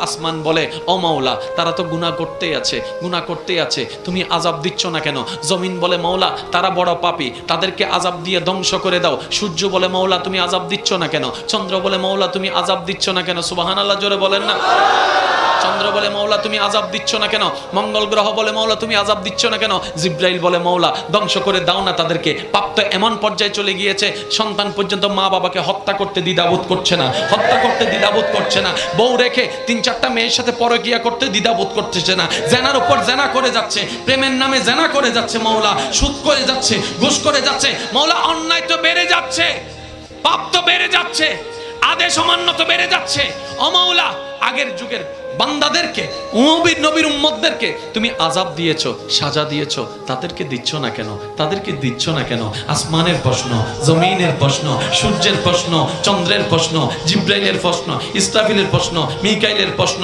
আসমান বলে ও মাওলা তারা তো গুনাহ করতেই আছে, তুমি আযাব দিচ্ছ না কেন? জমিন বলে মাওলা তারা বড় পাপী, তাদেরকে আযাব দিয়ে ধ্বংস করে দাও। সূর্য বলে মাওলা তুমি আযাব দিচ্ছ না কেন? চন্দ্র বলে মাওলা তুমি আযাব দিচ্ছ না কেন? সুবহানাল্লাহ জোরে বলেন না। চন্দ্র বলে মাওলা তুমি আযাব দিচ্ছ না কেন? মঙ্গল গ্রহ বলে মাওলা তুমি আযাব দিচ্ছ না কেন? জিব্রাইল বলে মাওলা ধ্বংস করে দাও না তাদেরকে। পাপ তো এমন পর্যায়ে চলে গিয়েছে, সন্তান পর্যন্ত মা বাবাকে হত্যা করতে দ্বিধাবোধ করছে না, বউ রেখে 3-4টা মেয়ের সাথে পরকীয়া করতে দ্বিধাবোধ করতেছে না, জেনার উপর জেনা করে যাচ্ছে, প্রেমের নামে জেনা করে যাচ্ছে মাওলা, সুদ করে যাচ্ছে, ঘুষ করে যাচ্ছে মাওলা। অন্যায় তো বেড়ে যাচ্ছে, পাপ তো বেড়ে যাচ্ছে, আদেশ অমান্য তো বেড়ে যাচ্ছে। ও মাওলা আগের যুগের বান্দাদেরকে, নবীর উম্মতদেরকে তুমি আযাব দিয়েছো, সাজা দিয়েছো, তাদেরকে দিচ্ছ না কেন? আসমানের প্রশ্ন, জমিনের প্রশ্ন, সূর্যের প্রশ্ন, চন্দ্রের প্রশ্ন, জিব্রাইলের প্রশ্ন, ইসরাফিলের প্রশ্ন, মিকাইলের প্রশ্ন।